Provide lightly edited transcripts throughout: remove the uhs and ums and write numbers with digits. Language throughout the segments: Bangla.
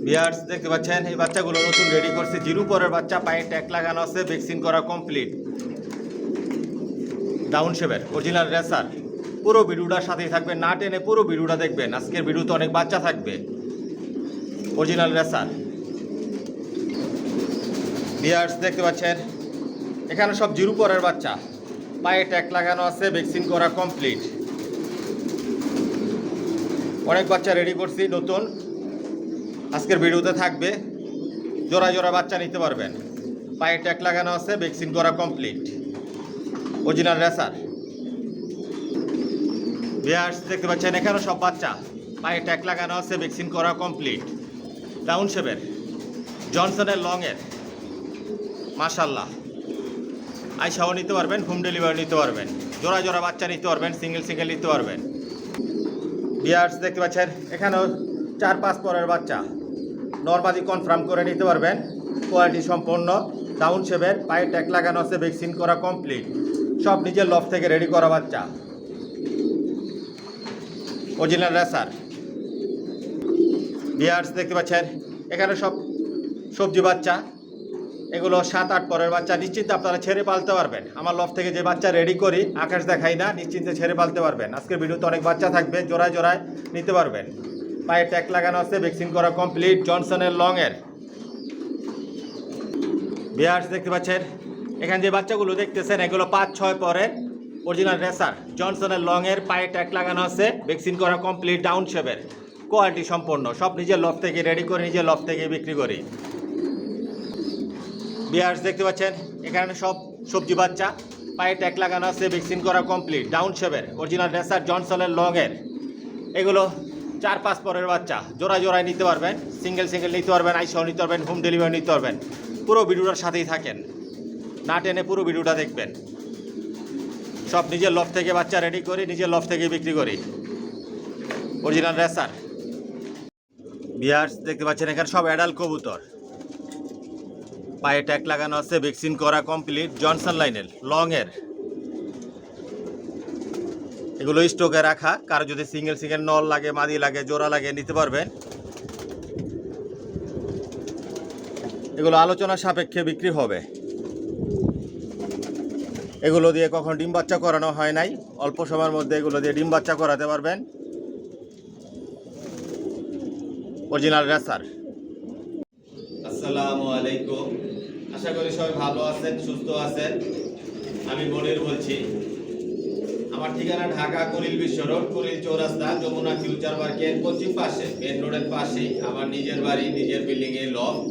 ভিউয়ার্স দেখতে পাচ্ছেন এই বাচ্চাগুলো নতুন রেডি করছে। জিরো পরের বাচ্চা, পায়ে ট্যাগ লাগানো আছে, ভ্যাকসিন করা কমপ্লিট। ডাউন শেপের অরিজিনাল রেসার। পুরো ভিডিওটার সাথেই থাকবে, না টেনে পুরো ভিডিওটা দেখবেন। আজকের ভিডিওতে অনেক বাচ্চা থাকবে। অরিজিনাল রেসার ভিউয়ার্স দেখতে পাচ্ছেন এখানে সব জিরো পরের বাচ্চা, পায়ে ট্যাগ লাগানো আছে, ভ্যাকসিন করা কমপ্লিট। অনেক বাচ্চা রেডি করছি নতুন, আজকের ভিডিওতে থাকবে। জোড়া জোড়া বাচ্চা নিতে পারবেন। পায়ে ট্যাগ লাগানো আছে, ভ্যাকসিন করা কমপ্লিট। অরিজিনাল রেসার ভিউয়ার্স দেখতে পাচ্ছেন এখানে সব বাচ্চা, পায়ে ট্যাগ লাগানো আছে, ভ্যাকসিন করা কমপ্লিট। ডাউন শেপের জনসনের লংয়ের মাশাল্লাহ। আইসাও নিতে পারবেন, হোম ডেলিভারি নিতে পারবেন। জোড়া জোড়া বাচ্চা নিতে পারবেন, সিঙ্গেল সিঙ্গেল নিতে পারবেন। ভিউয়ার্স দেখতে পাচ্ছেন এখানেও 4-5 পরের বাচ্চা, নরমালি কনফার্ম করে নিতে পারবেন। কোয়ালিটি সম্পন্ন, ডাউন শেপের, পায়ে ট্যাগ লাগানো আছে, ভ্যাকসিন করা কমপ্লিট। সব নিজের লফ থেকে রেডি করা বাচ্চা। অরিজিনাল রেসার ভিউয়ার্স দেখতে পাচ্ছেন এখানে সব সবজি বাচ্চা, এগুলো 7-8 পরের বাচ্চা। নিশ্চিন্তে আপনারা ছেড়ে পালতে পারবেন। আমার লফ থেকে যে বাচ্চা রেডি করি, আকাশ দেখাই না, নিশ্চিন্তে ছেড়ে পালতে পারবেন। আজকের ভিডিওতে অনেক বাচ্চা থাকবে, জোড়ায় জোড়ায় নিতে পারবেন। পায়ে ট্যাগ লাগানো আছে, ভ্যাকসিন করা কমপ্লিট। জনসনের লংয়ের ভিউয়ার্স দেখতে পাচ্ছেন এখানে যে বাচ্চাগুলো দেখতেছেন এগুলো 5-6 পরের অরিজিনাল রেসার। জনসনের লংয়ের, পায়ে ট্যাগ লাগানো আছে, ভ্যাকসিন করা কমপ্লিট। ডাউন শেপের, কোয়ালিটি সম্পন্ন। সব নিজের লফ থেকে রেডি করে নিজের লফ থেকে বিক্রি করি। ভিউয়ার্স দেখতে পাচ্ছেন এখানে সব সবজি বাচ্চা, পায়ে ট্যাগ লাগানো আছে, ভ্যাকসিন করা কমপ্লিট। ডাউন শেপের অরিজিনাল রেসার, জনসনের লংয়ের। এগুলো 4-5 পরের বাচ্চা, জোড়া জোড়ায় নিতে পারবেন, সিঙ্গেল সিঙ্গেল নিতে পারবেন, আইসাও নিতে পারবেন, হোম ডেলিভারি নিতে পারবেন। পুরো ভিডিওটার সাথেই থাকেন, না টেনে পুরো ভিডিওটা দেখবেন। সব নিজের লফ থেকে বাচ্চা রেডি করি, নিজের লফ থেকে বিক্রি করি। অরিজিনাল রেসার ভিউয়ার্স দেখতে পাচ্ছেন এখানে সব অ্যাডাল্ট কবুতর, পায়ে ট্যাগ লাগানো আছে, ভ্যাকসিন করা কমপ্লিট। জনসন লাইনের লংয়ের। এগুলো স্টকে রাখা, কারো যদি সিঙ্গেল সিঙ্গেল নল লাগে, মাদি লাগে, জোড়া লাগে নিতে পারবেন। এগুলো আলোচনা সাপেক্ষে বিক্রি হবে। এগুলো দিয়ে কখন ডিম বাচ্চা করানো হয় নাই, অল্প সময়ের মধ্যে এগুলো দিয়ে ডিম বাচ্চা করাতে পারবেন। Original racer. আসসালামু আলাইকুম, আশা করি সবাই ভালো আছেন, সুস্থ আছেন। আমি মনির বলছি। আমার ঠিকানা ঢাকা কুড়িল বিশ্ব রোড, কুড়িল চৌরাস্তা, যমুনা ফিউচার পার্কের পশ্চিম পাশে, মেন রোডের পাশেই আমার নিজের বাড়ি, নিজের বিল্ডিংয়ে লফট।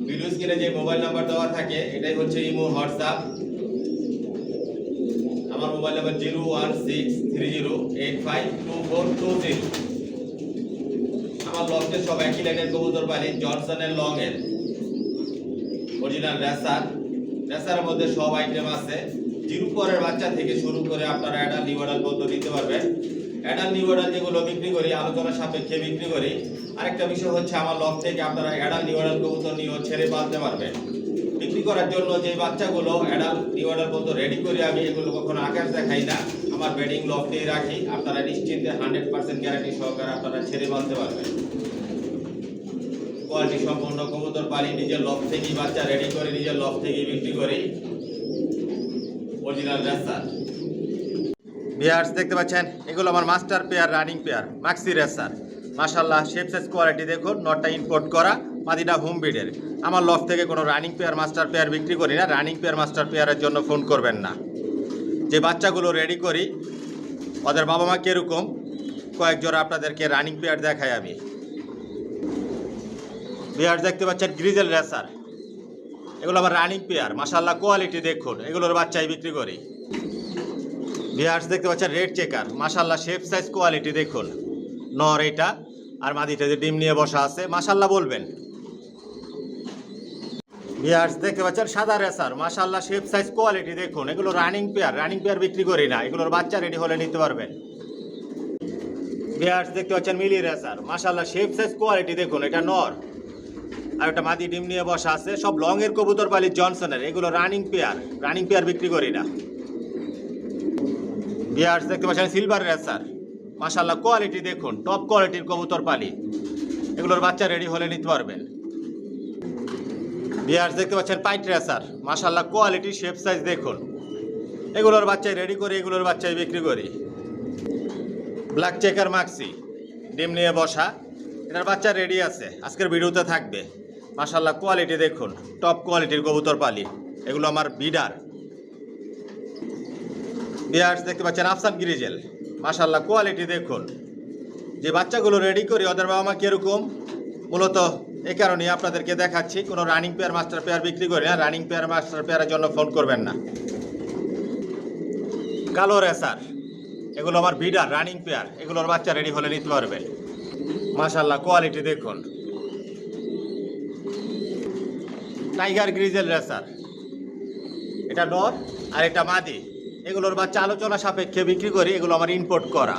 ভিডিও স্ক্রিনে যে মোবাইল নাম্বার দেওয়া থাকে এটাই হচ্ছে ইমো, হোয়াটসঅ্যাপ। আমার মোবাইল নাম্বার 01630852420। আমার লফটের সব একই লাইনের কবুতর পালি। জনসনের লংয়ের অরিজিনাল রেসার। রেসারের মধ্যে সব আইটেম আছে। জিরো পরের বাচ্চা থেকে শুরু করে আপনারা অ্যাডাল্ট নিউ অ্যাডাল্ট পর্যন্ত নিতে পারবেন। অ্যাডাল্ট নিউ অ্যাডাল্ট যেগুলো বিক্রি করি, আলোচনা সাপেক্ষে বিক্রি করি। আরেকটা বিষয় হচ্ছে আমার লফ থেকে আপনারা অ্যাডাল্ট নিউ অ্যাডাল্ট কবুতর নিয়েও ছেড়ে পালতে পারবেন। বিক্রি করার জন্য যে বাচ্চাগুলো অ্যাডাল্ট নিউ অ্যাডাল্ট পর্যন্ত রেডি করি আমি, এগুলো কখনো আকাশ দেখাই না, আমার বেডিং লফটেই রাখি। আপনারা নিশ্চিন্তে 100% গ্যারান্টি সহকারে আপনারা ছেড়ে পালতে পারবেন। কোয়ালিটি সম্পন্ন কবুতর পালি, নিজের লফ থেকেই বাচ্চা রেডি করে নিজের লফ থেকেই বিক্রি করি। অরিজিনাল রেসার ভিউয়ার্স দেখতে পাচ্ছেন এগুলো আমার master pair, running pair, maxi racer. মাশাআল্লাহ, শেপ সাইজ কোয়ালিটি দেখুন। নটটা ইম্পোর্ট করা, মাদিটা হোম ব্রিডের। আমার লফ থেকে কোনো রানিং পেয়ার, মাস্টার পেয়ার বিক্রি করি না। রানিং পেয়ার, মাস্টার পেয়ারের জন্য ফোন করবেন না। যে বাচ্চাগুলো রেডি করি ওদের বাবা মা কীরকম, কয়েক জোড়া আপনাদেরকে রানিং পেয়ার দেখাই আমি। ভিউয়ার্স দেখতে পাচ্ছেন গ্রিজেল রেসার। এগুলো আবার রানিং পেয়ার, মাশাআল্লাহ কোয়ালিটি দেখুন। এগুলোর বাচ্চাই বিক্রি করি। ভিউয়ার্স দেখতে পাচ্ছেন রেড চেকার, মাশাআল্লাহ শেপ সাইজ কোয়ালিটি দেখুন। নর এটা, আর মাদিটা যে ডিম নিয়ে বসা আছে, মাশাআল্লাহ বলবেন। ভিউয়ার্স দেখতে পাচ্ছেন সাদা রেসার, মাশাআল্লাহ শেপ সাইজ কোয়ালিটি দেখুন। এগুলো রানিং পেয়ার বিক্রি করি না। এগুলোর বাচ্চা রেডি হলে নিতে পারবেন। ভিউয়ার্স দেখতে পাচ্ছেন মিলি রেসার, মাশাআল্লাহ শেপ সাইজ কোয়ালিটি দেখুন। এটা নর, আর একটা মাদি ডিম নিয়ে বসা আছে। সব লংয়ের কবুতর পালি, জনসনের। এগুলো রানিং পেয়ার বিক্রি করি না। ভিউয়ার্স দেখতে পাচ্ছেন সিলভার রেসার, মাশাআল্লাহ কোয়ালিটি দেখুন। টপ কোয়ালিটির কবুতর পালি। এগুলোর বাচ্চা রেডি হলে নিতে পারবেন। বিয়ার্স দেখতে পাচ্ছেন পাইট রেসার, মাশাআল্লাহ কোয়ালিটি শেপ সাইজ দেখুন। এগুলোর বাচ্চাই রেডি করি, এগুলোর বাচ্চাই বিক্রি করি। ব্ল্যাক চেকার মাক্সি ডিম নিয়ে বসা, এটার বাচ্চা রেডি আছে, আজকের ভিডিওতে থাকবে। মাশাআল্লাহ কোয়ালিটি দেখুন, টপ কোয়ালিটির কবুতর পালি, এগুলো আমার বিডার। বিয়ার্স দেখতে পাচ্ছেন আফসান গ্রিজেল, মাশাআল্লাহ কোয়ালিটি দেখুন। যে বাচ্চাগুলো রেডি করি ওদের বাবা মা কীরকম, মূলত এই কারণেই আপনাদেরকে দেখাচ্ছি। কোনো রানিং পেয়ার মাস্টার পেয়ার বিক্রি করি না, রানিং পেয়ার মাস্টার পেয়ারের জন্য ফোন করবেন না। কালো রেসার, এগুলো আমার বিডার রানিং পেয়ার, এগুলোর বাচ্চা রেডি হলে নিতে পারবেন। মাশাআল্লাহ কোয়ালিটি দেখুন। টাইগার গ্রিজেল রেসার, এটা নর আর এটা মাদি, এগুলোর বাচ্চা আলোচনা সাপেক্ষে বিক্রি করি, এগুলো আমার ইম্পোর্ট করা।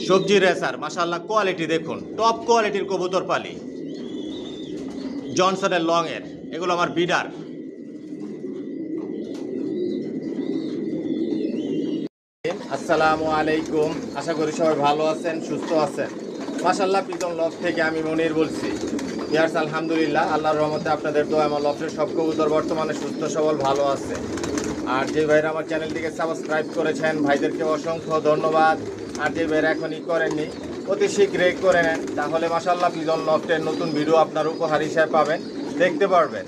সবজি রেসার, মাশাআল্লাহ কোয়ালিটি দেখুন, টপ কোয়ালিটির কবুতর পালি, জনসনের লং এর, এগুলো আমার বিডার। আসসালামু আলাইকুম, আশা করি সবাই ভালো আছেন, সুস্থ আছেন। মাশাআল্লাহ পিজন লফট থেকে আমি মনির বলছি। ইয়ার্স আলহামদুলিল্লাহ, আল্লাহর রহমতে আপনাদের দোয়া আমার লফটের সব কবুতর বর্তমানে সুস্থ সবল ভালো আছে। আর যে ভাইরা আমার চ্যানেলটিকে সাবস্ক্রাইব করেছেন ভাইদেরকে অসংখ্য ধন্যবাদ। আর যে ভাইরা এখনই করেননি অতি শীঘ্রই করে নেন, তাহলে মাশাআল্লাহ পিজন লফটের নতুন ভিডিও আপনার উপহার হিসেবে পাবেন, দেখতে পারবেন।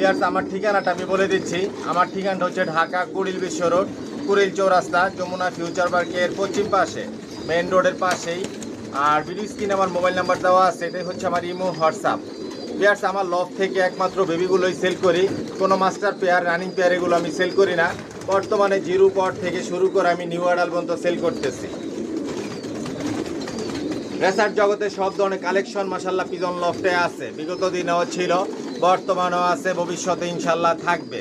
ইয়ার্স আমার ঠিকানাটা আমি বলে দিচ্ছি। আমার ঠিকানাটা হচ্ছে ঢাকা কুড়িল বিশ্ব রোড, কুড়িল চৌরাস্তা, যমুনা ফিউচার পার্কের পশ্চিম পাশে, মেইন রোডের পাশেই। আর ভিডিও স্ক্রিনে আমার মোবাইল নাম্বার দেওয়া আছে, এটাই হচ্ছে আমার ইমো হোয়াটসঅ্যাপ। পেয়ার্স আমার লফট থেকে একমাত্র বেবিগুলোই সেল করি, কোনো মাস্টার পেয়ার রানিং পেয়ার এগুলো আমি সেল করি না। বর্তমানে জিরো পট থেকে শুরু করে আমি নিউ অ্যাডাল পর্যন্ত সেল করতেছি। রেসার জগতে সব ধরনের কালেকশন মাশাআল্লাহ পিজন লফটে আছে, বিগত দিনেও ছিল, বর্তমানেও আছে, ভবিষ্যতে ইনশাল্লাহ থাকবে।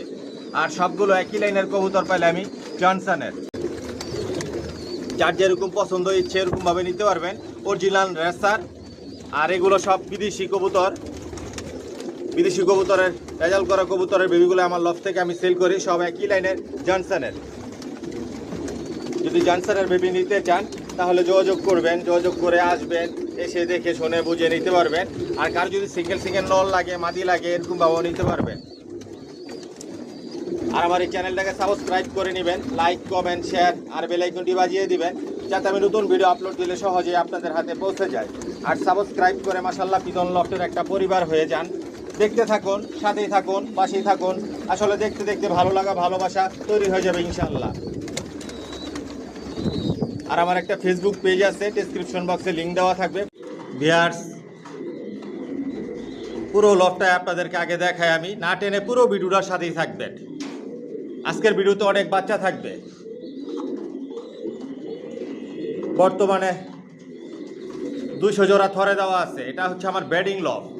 আর সবগুলো একই লাইনের কবুতর পাইলে আমি জনসনের, যার যেরকম পছন্দ ইচ্ছে এরকমভাবে নিতে পারবেন। অরিজিনাল রেসার, আর এগুলো সব বিদেশি কবুতর, বিদেশি কবুতরের রেজাল্ট করা কবুতরের বেবিগুলো আমার লফট থেকে আমি সেল করি, সব একই লাইনের জনসনের। যদি জনসনের বেবি নিতে চান তাহলে যোগাযোগ করবেন, যোগাযোগ করে আসবেন, এসে দেখে শুনে বুঝে নিতে পারবেন। আর কার যদি সিঙ্গেল সিঙ্গেল নল লাগে, মাদি লাগে, এরকমভাবেও নিতে পারবেন। আর আমার এই চ্যানেলটাকে সাবস্ক্রাইব করে নেবেন, লাইক কমেন্ট শেয়ার আর বেল আইকনটি বাজিয়ে দিবেন, যাতে আমি নতুন ভিডিও আপলোড দিলে সহজেই আপনাদের হাতে পৌঁছে যায়। আর সাবস্ক্রাইব করে মাশাআল্লাহ পিজন লফটের একটা পরিবার হয়ে যান। দেখতে থাকুন, সাথেই থাকুন, পাশেই থাকুন, আসলে দেখতে দেখতে ভালো লাগা ভালোবাসা তৈরি হয়ে যাবে ইনশাআল্লাহ। আর আমার একটা ফেসবুক পেজ আছে, ডেসক্রিপশন বক্সে লিঙ্ক দেওয়া থাকবে। ভিউয়ার্স পুরো লফটায় আপনাদেরকে আগে দেখায় আমি, না টেনে পুরো ভিডিওটার সাথেই থাকবেন। আজকের ভিডিওতে অনেক বাচ্চা থাকবে। বর্তমানে 200 জোড়া থরে দেওয়া আছে, এটা হচ্ছে আমার ব্রিডিং লফট,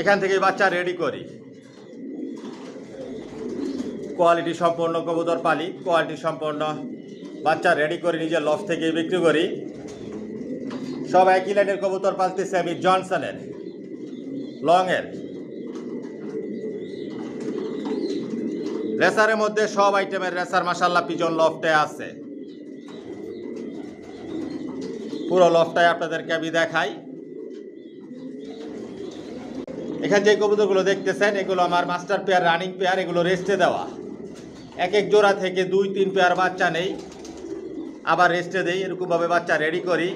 এখান থেকে বাচ্চা রেডি করি। কোয়ালিটি সম্পন্ন কবুতর পালি, কোয়ালিটি সম্পন্ন বাচ্চা রেডি করে নিজের লফট থেকে বিক্রি করি। সব একই লাইনের কবুতর পালতেছি আমি জনসনের লং এর। রেসারের মধ্যে সব আইটেমের রেসার মাশাআল্লাহ পিজন লফটে আছে। পুরো লফটায় আপনাদেরকে আমি দেখাই। এখানে যে কবুতরগুলো দেখতেছেন এগুলো আমার মাস্টার পেয়ার রানিং পেয়ার, এগুলো রেস্টে দেওয়া। এক এক জোড়া থেকে 2-3 পেয়ার বাচ্চা নেই, আবার রেস্টে দেই, এরকমভাবে বাচ্চা রেডি করি।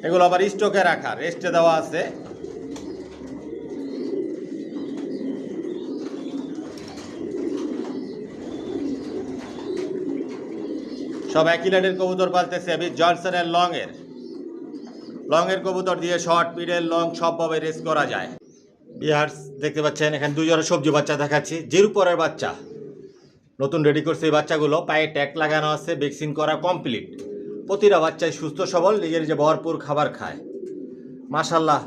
এগুলো আবার স্টকে রাখা, রেস্টে দেওয়া আছে। সব একই লাইনের কবুতর পালতেছে আমি জনসনের লং এর কবুতর দিয়ে শর্ট মিডল লং সবভাবে রেস করা যায়। বিহার্স দেখতে পাচ্ছেন এখানে 2 জোড়া সবজি বাচ্চা দেখাচ্ছি, জিরো পরের বাচ্চা নতুন রেডি করছে। এই বাচ্চাগুলো পায়ে ট্যাগ লাগানো আছে, ভ্যাকসিন করা কমপ্লিট। প্রতিটা বাচ্চাই সুস্থ সবল, নিজের যে ভরপুর খাবার খায়। মাশাআল্লাহ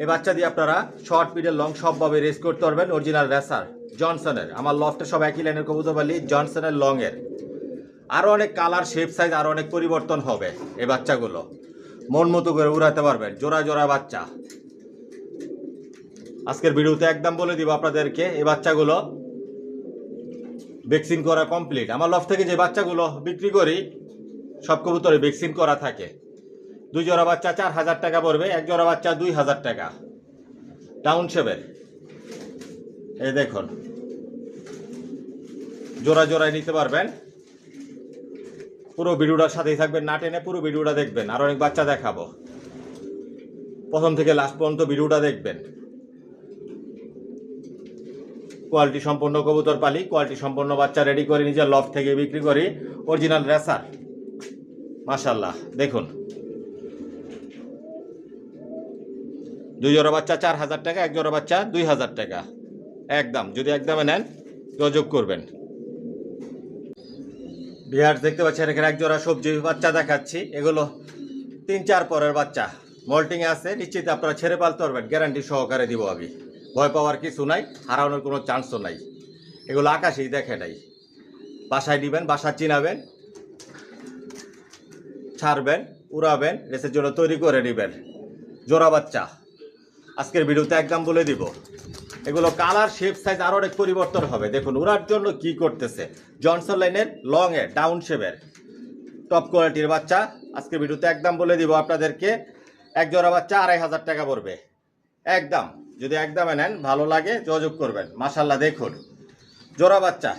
এই বাচ্চা দিয়ে আপনারা শর্ট মিডল লং সবভাবে রেস করতে পারবেন। অরিজিনাল রেসার জনসনের, আমার লফটে সব একই লাইনের কবুতর পালি জনসনের লং এর। আরও অনেক কালার শেপ সাইজ আরও অনেক পরিবর্তন হবে। এই বাচ্চাগুলো মন মতো করে উড়াতে পারবেন, জোড়া জোড়া বাচ্চা। আজকের ভিডিওতে একদম বলে দিব আপনাদেরকে এই বাচ্চাগুলো ভ্যাকসিন করা কমপ্লিট। আমার লফট থেকে যে বাচ্চাগুলো বিক্রি করি সব কবুতরে ভ্যাকসিন করা থাকে। 2 জোড়া বাচ্চা 4000 টাকা পড়বে, 1 জোড়া বাচ্চা 2000 টাকা। ডাউন শেপের এই দেখুন, জোড়া জোড়ায় নিতে পারবেন। পুরো ভিডিওটার সাথেই থাকবেন, না টেনে পুরো ভিডিওটা দেখবেন। আর অনেক বাচ্চা দেখাবো, প্রথম থেকে লাস্ট পর্যন্ত ভিডিওটা দেখবেন। কোয়ালিটি সম্পন্ন কবুতর পালি, কোয়ালিটি সম্পন্ন বাচ্চা রেডি করে নিজের লফট থেকে বিক্রি করি। অরিজিনাল রেসার, মাশাল্লাহ দেখুন। 2 জোড়া বাচ্চা 4000 টাকা, 1 জোড়া বাচ্চা 2000 টাকা একদম। যদি একদমে নেন যোগাযোগ করবেন। বিহার দেখতে পাচ্ছেন এখানে 1 জোড়া সবজি বাচ্চা দেখাচ্ছি। এগুলো 3-4 পরের বাচ্চা, মল্টিং আছে, নিশ্চিত আপনারা ছেড়ে পালতে পারবেন, গ্যারান্টি সহকারে দিব আমি। ভয় পাওয়ার কিছু নাই, হারানোর কোনো চান্সও নাই। এগুলো আকাশেই দেখে নাই। বাসায় দিবেন, বাসা চিনাবেন, ছাড়বেন, উড়াবেন, রেসের জন্য তৈরি করে নেবেন। জোড়া বাচ্চা আজকের ভিডিওতে একদম বলে দিব। এগুলো কালার, শেপ, সাইজ আরও অনেক পরিবর্তন হবে। দেখুন উড়ার জন্য কি করতেছে। জনসন লাইনের লংয়ে ডাউন শেপের টপ কোয়ালিটির বাচ্চা আজকের ভিডিওতে একদম বলে দিব আপনাদেরকে। 1 জোড়া বাচ্চা 2500 টাকা পড়বে একদম। যদি একদমে নেন ভালো লাগে যোগাযোগ করবেন। মাশাল্লাহ দেখুন জোড়া বাচ্চা,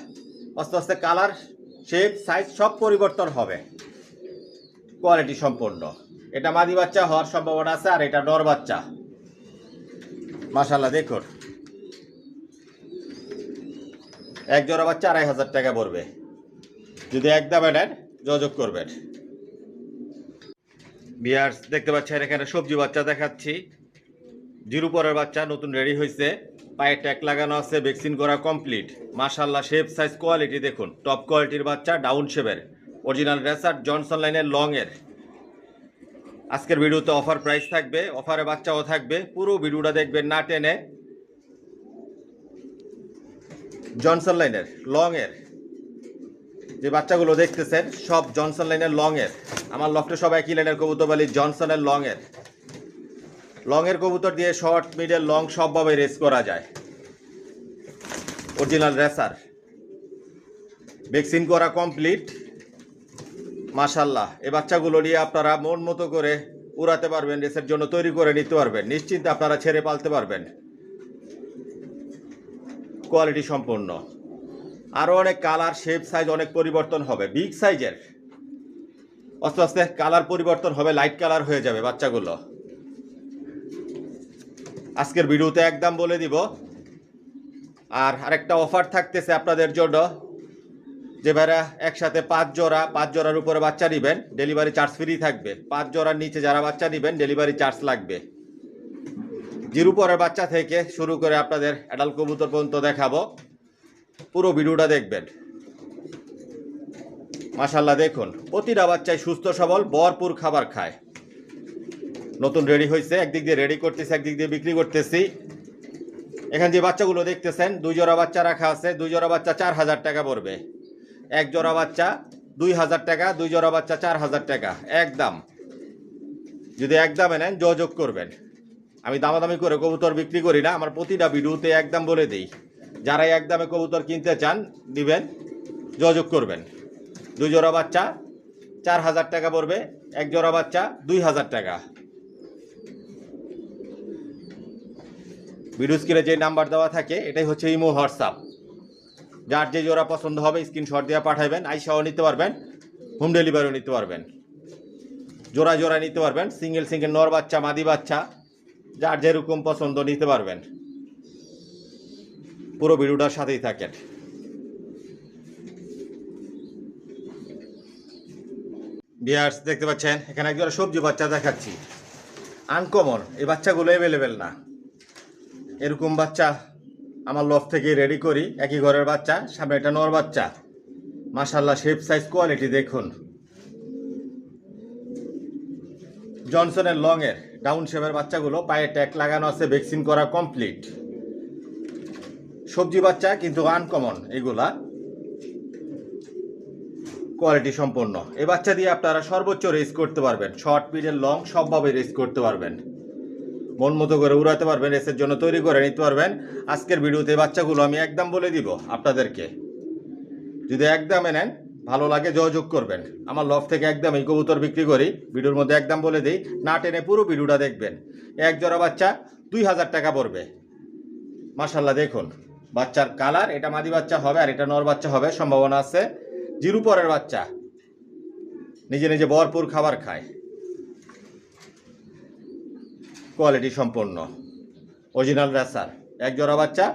আস্তে আস্তে কালার, শেপ, সাইজ সব পরিবর্তন হবে, কোয়ালিটি সম্পন্ন। এটা মাদি বাচ্চা হওয়ার সম্ভাবনা আছে, আর এটা নর বাচ্চা। মাশাল্লাহ দেখুন 1 জোড়া বাচ্চা 2500 টাকা পড়বে। যদি একদমে নেন যোগাযোগ করবেন। বিয়ার্স দেখতে পাচ্ছেন এখানে সবজি বাচ্চা দেখাচ্ছি। 0 পরের বাচ্চা নতুন রেডি হয়েছে, পায়ে ট্যাগ লাগানো আছে, ভ্যাকসিন করা কমপ্লিট। মাশাল্লাহ শেপ, সাইজ, কোয়ালিটি দেখুন, টপ কোয়ালিটির বাচ্চা, ডাউন শেপের, অরিজিনাল রেসার, জনসন লাইনের লংয়ের। আজকের ভিডিওতে অফার প্রাইস থাকবে, অফারে বাচ্চাও থাকবে। পুরো ভিডিওটা দেখবেন না টেনে। জনসন লাইনের লংয়ের যে বাচ্চাগুলো দেখতেছেন সব জনসন লাইনের লংয়ের। আমার লফটে সব একই লাইনের কবুতর বলি, জনসনের লংয়ের কবুতর দিয়ে শর্ট, মিডল, লং সবভাবে রেস করা যায়। অরিজিনাল রেসার, ভ্যাকসিন করা কমপ্লিট। মাশাল্লাহ এই বাচ্চাগুলো নিয়ে আপনারা মন মতো করে উড়াতে পারবেন, রেসের জন্য তৈরি করে নিতে পারবেন, নিশ্চিন্তে আপনারা ছেড়ে পালতে পারবেন। কোয়ালিটি সম্পন্ন। আরও অনেক কালার, শেপ, সাইজ অনেক পরিবর্তন হবে। বিগ সাইজের আস্তে আস্তে কালার পরিবর্তন হবে, লাইট কালার হয়ে যাবে বাচ্চাগুলো। আজকের ভিডিওতে একদম বলে দিব। আর আরেকটা অফার থাকতেছে আপনাদের জন্য, যে ভাইরা একসাথে 5 জোড়ার উপরে বাচ্চা নেবেন ডেলিভারি চার্জ ফ্রি থাকবে। 5 জোড়ার নিচে যারা বাচ্চা নেবেন ডেলিভারি চার্জ লাগবে। 0 পরের বাচ্চা থেকে শুরু করে আপনাদের অ্যাডাল্ট কবুতর পর্যন্ত দেখাবো, পুরো ভিডিওটা দেখবেন। মাশাল্লাহ দেখুন প্রতিটা বাচ্চাই সুস্থ সবল, ভরপুর খাবার খায়। নতুন রেডি হয়েছে, একদিক দিয়ে রেডি করতেছি, একদিক দিয়ে বিক্রি করতেছি। এখানে যে বাচ্চাগুলো দেখতেছেন 2 জোড়া বাচ্চা রাখা আছে। 2 জোড়া বাচ্চা 4000 টাকা পড়বে। 1 জোড়া বাচ্চা 2000 টাকা, 2 জোড়া বাচ্চা 4000 টাকা একদম। যদি একদমে নেন যোগাযোগ করবেন। আমি দামাদামি করে কবুতর বিক্রি করি না, আমার প্রতিটা ভিডিওতে একদম বলে দিই। যারাই একদমে কবুতর কিনতে চান দিবেন, যোগাযোগ করবেন। 2 জোড়া বাচ্চা 4000 টাকা পড়বে, 1 জোড়া বাচ্চা 2000 টাকা। ভিডিও স্ক্রিনে যে নাম্বার দেওয়া থাকে এটাই হচ্ছে ইমো, হোয়াটসঅ্যাপ। যার যে জোড়া পছন্দ হবে স্ক্রিনশট দিয়ে পাঠাবেন। আইসাও নিতে পারবেন, হোম ডেলিভারিও নিতে পারবেন, জোড়া জোড়া নিতে পারবেন, সিঙ্গেল সিঙ্গেল নর বাচ্চা, মাদি বাচ্চা, যার যেরকম পছন্দ নিতে পারবেন। পুরো ভিডিওটার সাথেই থাকেন। ভিউয়ার্স দেখতে পাচ্ছেন এখানে একজন সবজি বাচ্চা দেখাচ্ছি। আনকমন এই বাচ্চাগুলো অ্যাভেলেবেল না। এরকম বাচ্চা আমার লফট থেকে রেডি করি, একই ঘরের বাচ্চা, সামনে একটা নর বাচ্চা। মাশাল্লাহ শেপ, সাইজ, কোয়ালিটি দেখুন। জনসনের লংয়ের ডাউন শেপের বাচ্চাগুলো, পায়ে ট্যাগ লাগানো আছে, ভ্যাকসিন করা কমপ্লিট। সবজি বাচ্চা কিন্তু আনকমন, এগুলা কোয়ালিটি সম্পন্ন। এই বাচ্চা দিয়ে আপনারা সর্বোচ্চ রেস করতে পারবেন, শর্ট, মিডল, লং সবভাবে রেস করতে পারবেন, মন মতো করে উড়াতে পারবেন, রেসের জন্য তৈরি করে নিতে পারবেন। আজকের ভিডিওতে বাচ্চাগুলো আমি একদম বলে দিব আপনাদেরকে। যদি একদমে নেন, ভালো লাগে যোগাযোগ করবেন। আমার লফট থেকে একদম এই কবুতর বিক্রি করি, ভিডিওর মধ্যে একদম বলে দিই, না টেনে পুরো ভিডিওটা দেখবেন। এক জোড়া বাচ্চা 2000 টাকা পড়বে। মাশাল্লাহ দেখুন বাচ্চার কালার, এটা মাদি বাচ্চা হবে আর এটা নর বাচ্চা হবে, সম্ভাবনা আছে। জিরো পরের বাচ্চা, নিজে নিজে ভরপুর খাবার খায়, কোয়ালিটি সম্পন্ন অরিজিনাল রেসার। এক জোড়া বাচ্চা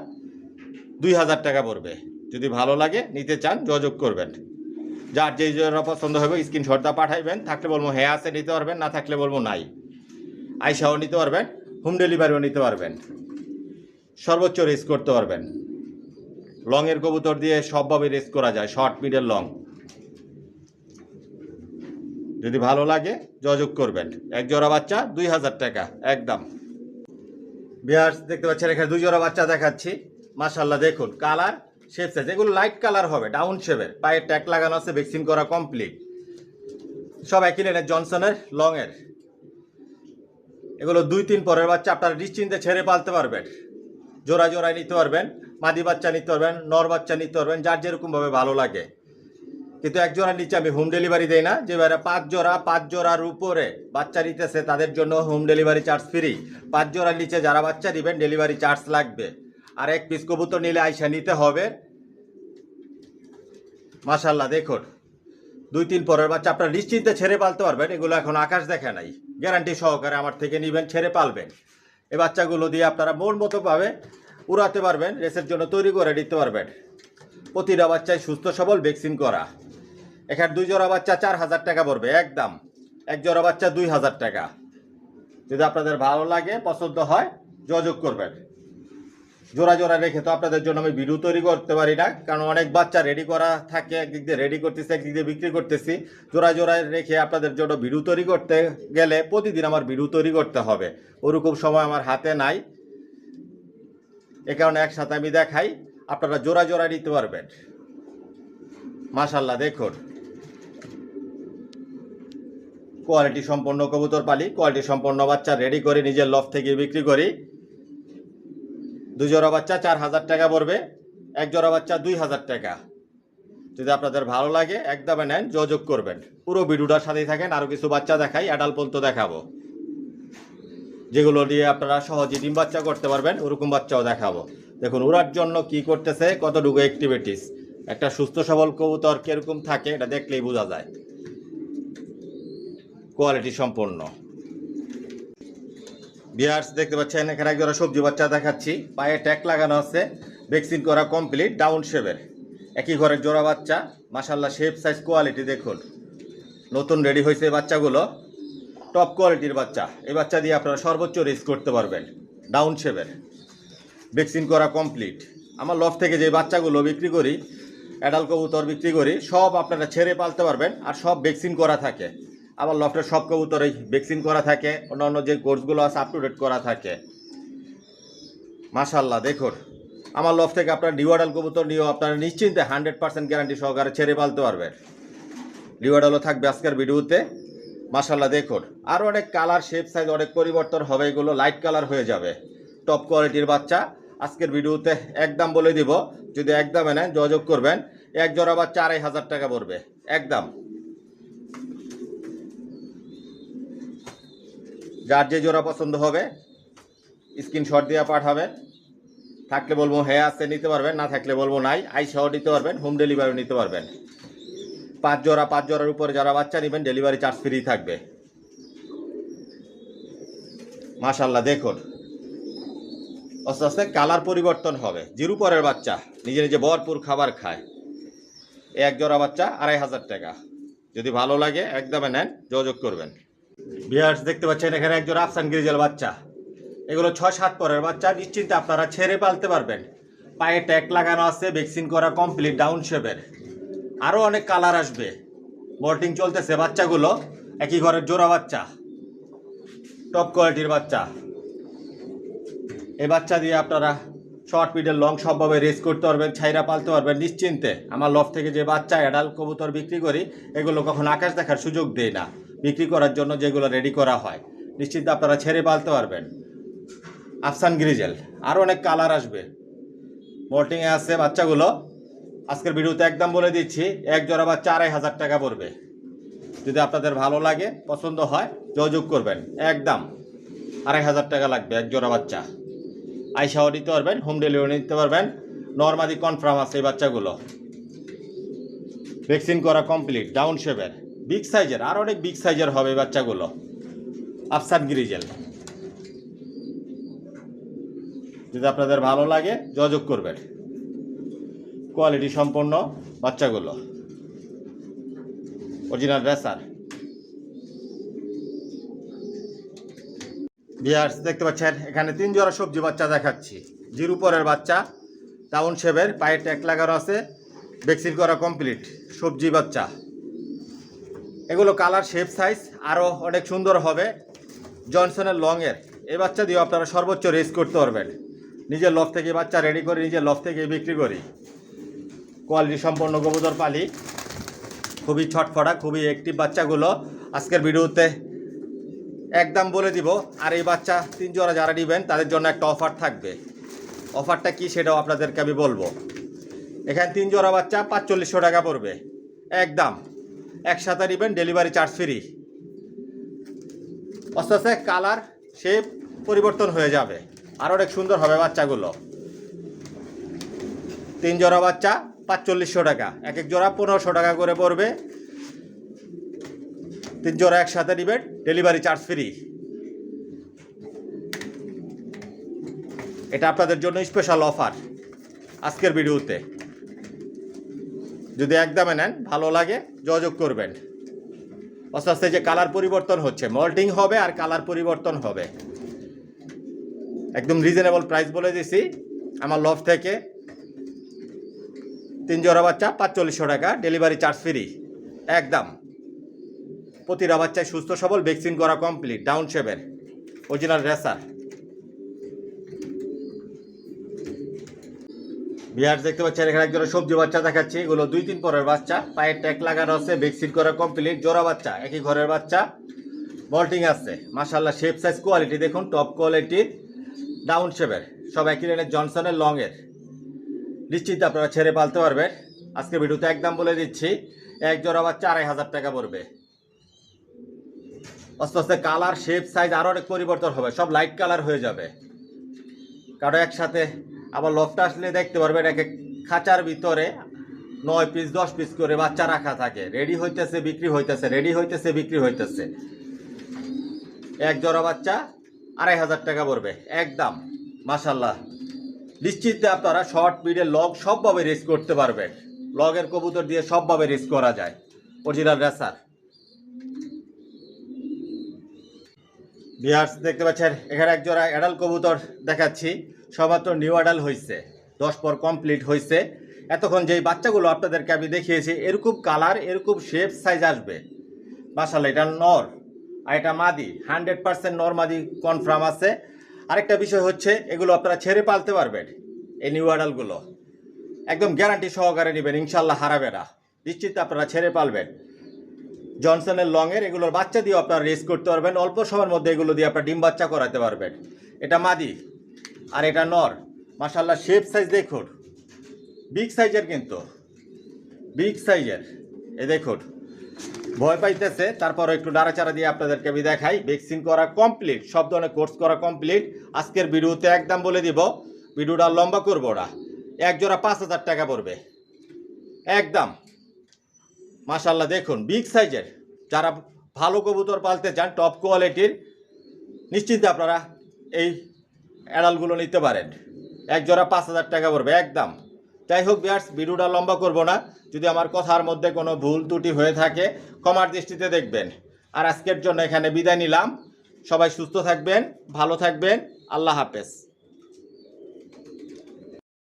2000 টাকা পড়বে। যদি ভালো লাগে নিতে চান যোগাযোগ করবেন। যার যেই জোড়া পছন্দ হবে স্ক্রিনশটটা পাঠাইবেন, থাকলে বলবো হ্যাঁ আছে নিতে পারবেন, না থাকলে বলবো নাই। আইসাও নিতে পারবেন, হোম ডেলিভারিও নিতে পারবেন, সর্বোচ্চ রেস করতে পারবেন। লংয়ের কবুতর দিয়ে সবভাবে রেস করা যায়, শর্ট মিডল লং। যদি ভালো লাগে যোগাযোগ করবেন। এক জোড়া বাচ্চা 2000 টাকা একদম। বিয়ার্স দেখতে পাচ্ছেন এখানে 2 জোড়া বাচ্চা দেখাচ্ছি। মাশাল্লাহ দেখুন কালার, শেপ সাইজ, এগুলো লাইট কালার হবে, ডাউন শেপের, পায়ে ট্যাগ লাগানো আছে, ভ্যাকসিন করা কমপ্লিট। সব একই লেনের জনসনের লংয়ের। এগুলো 2-3 পরের বাচ্চা, আপনারা নিশ্চিন্তে ছেড়ে পালতে পারবেন। জোড়া জোড়ায় নিতে পারবেন, মাদি বাচ্চা নিতে পারবেন, নর বাচ্চা নিতে পারবেন, যার যেরকমভাবে ভালো লাগে। কিন্তু এক জোড়ার নিচে আমি হোম ডেলিভারি দেই না। যে ভাইরা 5 জোড়ার উপরে বাচ্চা নিতেছে তাদের জন্য হোম ডেলিভারি চার্জ ফ্রি। 5 জোড়ার নিচে যারা বাচ্চা দিবেন ডেলিভারি চার্জ লাগবে। আর এক পিস কবুতর নিলে আইসা নিতে হবে। মাশাল্লাহ দেখুন 2-3 পরের বাচ্চা আপনারা নিশ্চিন্তে ছেড়ে পালতে পারবেন। এগুলো এখন আকাশ দেখা নাই, গ্যারান্টি সহকারে আমার থেকে নিবেন, ছেড়ে পালবেন। এই বাচ্চাগুলো দিয়ে আপনারা মন মতো ভাবে উড়াতে পারবেন, রেসের জন্য তৈরি করে দিতে পারবেন। প্রতিটা বাচ্চায় সুস্থ সবল, ভ্যাকসিন করা। এখানে 2 জোড়া বাচ্চা 4000 টাকা পড়বে একদম। এক জোড়া বাচ্চা 2000 টাকা। যদি আপনাদের ভালো লাগে, পছন্দ হয় যোগাযোগ করবেন। জোড়া জোড়া রেখে তো আপনাদের জন্য আমি ভিডিও তৈরি করতে পারি না, কারণ অনেক বাচ্চা রেডি করা থাকে, একদিক দিয়ে রেডি করতেছি, একদিক দিয়ে বিক্রি করতেছি। জোড়া জোড়ায় রেখে আপনাদের জন্য ভিডিও তৈরি করতে গেলে প্রতিদিন আমার ভিডিও তৈরি করতে হবে, ওরকম সময় আমার হাতে নাই। এ কারণে একসাথে আমি দেখাই, আপনারা জোড়া জোড়া নিতে পারবেন। মাশাল্লাহ দেখুন কোয়ালিটি সম্পন্ন কবুতর পালি, কোয়ালিটি সম্পন্ন বাচ্চা রেডি করে নিজের লফট থেকে বিক্রি করি। 2 জোড়া বাচ্চা 4000 টাকা পড়বে, এক জোড়া বাচ্চা 2000 টাকা। যদি আপনাদের ভালো লাগে একদমে নেন, যোগাযোগ করবেন। পুরো ভিডিওটার সাথেই থাকেন, আরও কিছু বাচ্চা দেখাই, অ্যাডাল্ট পর্যন্ত দেখাবো, যেগুলো দিয়ে আপনারা সহজে ডিম বাচ্চা করতে পারবেন, ওরকম বাচ্চাও দেখাবো। দেখুন ওরার জন্য কি করতেছে, কতটুকু অ্যাক্টিভিটিস। একটা সুস্থ সবল কবুতর কিরকম থাকে এটা দেখলেই বোঝা যায়। কোয়ালিটি সম্পন্ন। বিয়ার্স দেখতে পাচ্ছেন এখানে একজোড়া সবজি বাচ্চা দেখাচ্ছি, পায়ে ট্যাগ লাগানো আছে, ভ্যাকসিন করা কমপ্লিট, ডাউন শেপের। একই ঘরের জোড়া বাচ্চা। মাশাল্লাহ শেপ সাইজ কোয়ালিটি দেখুন, নতুন রেডি হয়েছে বাচ্চাগুলো, টপ কোয়ালিটির বাচ্চা। এই বাচ্চা দিয়ে আপনারা সর্বোচ্চ রেস করতে পারবেন, ডাউন শেপের, ভ্যাকসিন করা কমপ্লিট। আমার লফট থেকে যে বাচ্চাগুলো বিক্রি করি, অ্যাডাল্ট কবুতর বিক্রি করি, সব আপনারা ছেড়ে পালতে পারবেন, আর সব ভ্যাকসিন করা থাকে। আমার লফটের সব কবুতরই ভ্যাকসিন করা থাকে, অন্যান্য যে কোর্সগুলো আছে আপ টু ডেট করা থাকে। মাশাল্লাহ দেখুন আমার লফট থেকে আপনার ডিওয়াডাল কবুতর নিয়েও আপনারা নিশ্চিন্তে 100% গ্যারান্টি সহকারে ছেড়ে পালতে পারবেন। ডিওয়াডালও থাকবে আজকের ভিডিওতে। মাশাল্লাহ দেখুন আরও অনেক কালার, শেপ সাইজ অনেক পরিবর্তন হবে, এগুলো লাইট কালার হয়ে যাবে। টপ কোয়ালিটির বাচ্চা আজকের ভিডিওতে একদম বলে দিব। যদি একদমে নেন যোগাযোগ করবেন। এক জোড়া বাচ্চা 2500 টাকা পড়বে একদম। যার যে জোড়া পছন্দ হবে স্ক্রিনশট দিয়ে পাঠাবেন, থাকলে বলবো হ্যাঁ আছে নিতে পারবেন, না থাকলে বলবো নাই। আইসাও নিতে পারবেন, হোম ডেলিভারিও নিতে পারবেন। 5 জোড়ার উপরে যারা বাচ্চা নেবেন ডেলিভারি চার্জ ফ্রি থাকবে। মাশাল্লাহ দেখুন আস্তে আস্তে কালার পরিবর্তন হবে। জিরো পরের বাচ্চা, নিজে নিজে ভরপুর খাবার খায়। এক জোড়া বাচ্চা 2500 টাকা। যদি ভালো লাগে একদমে নেন, যোগাযোগ করবেন। ভিউয়ার্স দেখতে পাচ্ছেন এখানে এক জোড়া আফসান গ্রিজেল বাচ্চা। এগুলো 6-7 পরের বাচ্চা, নিশ্চিন্তে আপনারা ছেড়ে পালতে পারবেন। পায়ে ট্যাগ লাগানো আছে, ভ্যাকসিন করা কমপ্লিট, ডাউন শেপের। আরও অনেক কালার আসবে, বোল্টিং চলতেছে বাচ্চাগুলো। একই ঘরের জোড়া বাচ্চা, টপ কোয়ালিটির বাচ্চা। এই বাচ্চা দিয়ে আপনারা শর্ট মিডল লং সবভাবে রেস করতে পারবেন, ছাইরা পালতে পারবেন নিশ্চিন্তে। আমার লফট থেকে যে বাচ্চা অ্যাডাল্ট কবুতর বিক্রি করি, এগুলো কখন আকাশ দেখার সুযোগ দেয় না, বিক্রি করার জন্য যেগুলো রেডি করা হয়, নিশ্চিন্তে আপনারা ছেড়ে পালতে পারবেন। আফসান গ্রিজেল আরও অনেক কালার আসবে, মোল্টিংয়ে আছে বাচ্চাগুলো। আজকের ভিডিওতে একদম বলে দিচ্ছি, এক জোড়া বাচ্চা 2500 টাকা পড়বে। যদি আপনাদের ভালো লাগে, পছন্দ হয়, যোগাযোগ করবেন। একদম 2500 টাকা লাগবে এক জোড়া বাচ্চা। আইসাও নিতে পারবেন, হোম ডেলিভারি নিতে পারবেন। নর্মালি কনফার্ম আছে এই বাচ্চাগুলো, ভ্যাকসিন করা কমপ্লিট, ডাউন শেপের, বিগ সাইজের, আর অনেক বিগ সাইজের হবে এই বাচ্চাগুলো। আফসান গ্রিজেল। যদি আপনাদের ভালো লাগে যোগাযোগ করবেন। কোয়ালিটি সম্পন্ন বাচ্চাগুলো, অরিজিনাল রেসার। ভিউয়ার্স দেখতে পাচ্ছেন এখানে 3 জোড়া সবজি বাচ্চা দেখাচ্ছি। জিরো পরের বাচ্চা, ডাউন শেপের, পায়ে ট্যাগ লাগানো আছে, ভ্যাকসিন করা কমপ্লিট সবজি বাচ্চা। এগুলো কালার, শেপ, সাইজ আরও অনেক সুন্দর হবে। জনসনের লংয়ের এই বাচ্চা দিয়েও আপনারা সর্বোচ্চ রেস করতে পারবেন। নিজের লফ থেকে বাচ্চা রেডি করে নিজের লফ থেকে বিক্রি করি। কোয়ালিটি সম্পন্ন কবুতর পালি, খুবই ছটফটা, খুবই অ্যাক্টিভ বাচ্চাগুলো। আজকের ভিডিওতে একদম বলে দিব। আর এই বাচ্চা 3 জোড়া যারা নেবেন তাদের জন্য একটা অফার থাকবে। অফারটা কি সেটাও আপনাদেরকে আমি বলবো। এখানে 3 জোড়া বাচ্চা 4500 টাকা পড়বে একদম। একসাথে নেবেন, ডেলিভারি চার্জ ফ্রি। আস্তে আস্তে কালার, শেপ পরিবর্তন হয়ে যাবে, আর অনেক সুন্দর হবে বাচ্চাগুলো। 3 জোড়া বাচ্চা 4500 টাকা, এক এক জোড়া 1500 টাকা করে পড়বে। 3 জোড়া একসাথে নেবেন, ডেলিভারি চার্জ ফ্রি। এটা আপনাদের জন্য স্পেশাল অফার আজকের ভিডিওতে। যদি একদমে নেন, ভালো লাগে যোগাযোগ করবেন। আস্তে আস্তে যে কালার পরিবর্তন হচ্ছে, মল্টিং হবে আর কালার পরিবর্তন হবে। একদম রিজনেবল প্রাইস বলে দিছি আমার লফ থেকে। 3 জোড়া বাচ্চা 4500 টাকা, ডেলিভারি চার্জ ফ্রি একদম। প্রতিটা বাচ্চায় সুস্থ সবল, ভ্যাকসিন করা কমপ্লিট, ডাউন শেপের, অরিজিনাল রেসার। ভিউয়ার্স দেখতে পাচ্ছেন এখানে এক জোড়া সবজি বাচ্চা দেখাচ্ছি। এগুলো 2-3 পরের বাচ্চা, পায়ের ট্যাগ লাগানো আছে, ভ্যাকসিন করা কমপ্লিট, জোড়া বাচ্চা, একই ঘরের বাচ্চা, মল্টিং আছে। মাশাআল্লাহ, শেপ, সাইজ, কোয়ালিটি দেখুন, টপ কোয়ালিটির, ডাউন শেপের, সব একই রেঞ্জের, জনসনের লংয়ের। নিশ্চিত আপনারা ছেড়ে পালতে পারবেন। আজকে ভিডিওতে একদম বলে দিচ্ছি, এক জোড়া বাচ্চা 2500 টাকা পড়বে। আস্তে আস্তে কালার, শেপ, সাইজ আরও অনেক পরিবর্তন হবে, সব লাইট কালার হয়ে যাবে। কারো একসাথে আবার লফটা আসলে দেখতে পারবেন এক এক খাঁচার ভিতরে 9 পিস 10 পিস করে বাচ্চা রাখা থাকে, রেডি হইতেছে বিক্রি হইতেছে, রেডি হইতেছে বিক্রি হইতেছে। এক জোড়া বাচ্চা 2500 টাকা পড়বে একদম। মাশাআল্লাহ, নিশ্চিত আপনারা শর্ট, মিডল, লং সবভাবে রেস করতে পারবেন। লগের কবুতর দিয়ে সবভাবে রেস করা যায়, অরিজিনাল রেসার। ভিউয়ার্স দেখতে পাচ্ছেন এখানে এক জোড়া অ্যাডাল কবুতর দেখাচ্ছি। সমাত্র নিউ অ্যাডাল হয়েছে, 10 পর কমপ্লিট হয়েছে। এতক্ষণ যেই বাচ্চাগুলো আপনাদেরকে আমি দেখিয়েছি, এরকম কালার, এরকম শেপ, সাইজ আসবে। মাশাআল্লাহ, এটা নর আর এটা মাদি, 100% নর মাদি কনফার্ম আছে। আরেকটা বিষয় হচ্ছে, এগুলো আপনারা ছেড়ে পালতে পারবেন। এই নিউ অ্যাডালগুলো একদম গ্যারান্টি সহকারে নেবেন, ইনশাল্লাহ হারাবে না। নিশ্চিত আপনারা ছেড়ে পালবেন। জনসনের লংয়ের এগুলোর বাচ্চা দিয়ে আপনারা রেস করতে পারবেন। অল্প সময়ের মধ্যে এগুলো দিয়ে আপনারা ডিম বাচ্চা করাতে পারবেন। এটা মাদি আর এটা নর। মাশাআল্লাহ, শেপ, সাইজ দেখুন, বিগ সাইজের, কিন্তু বিগ সাইজের। এই দেখুন, ভয় পাইতেছে, তারপরে একটু নাড়াচাড়া দিয়ে আপনাদেরকে আমি দেখাই। ভ্যাকসিন করা কমপ্লিট, সব ধরনের কোর্স করা কমপ্লিট। আজকের ভিডিওতে একদম বলে দিব, ভিডিওটা লম্বা করবো না। এক জোড়া 5000 টাকা পড়বে একদম। মাশাআল্লাহ, দেখুন বিগ সাইজের। যারা ভালো কবুতর পালতে চান, টপ কোয়ালিটির, নিশ্চিন্তে আপনারা এই অ্যাডালগুলো নিতে পারেন। এক জোড়া 5000 টাকা পড়বে একদম। যাই হোক ভিউয়ার্স, ভিডিওটা লম্বা করব না। যদি আমার কথার মধ্যে কোনো ভুল ত্রুটি হয়ে থাকে, ক্ষমার দৃষ্টিতে দেখবেন। আর আজকের জন্য এখানে বিদায় নিলাম। সবাই সুস্থ থাকবেন, ভালো থাকবেন। আল্লাহ হাফেজ।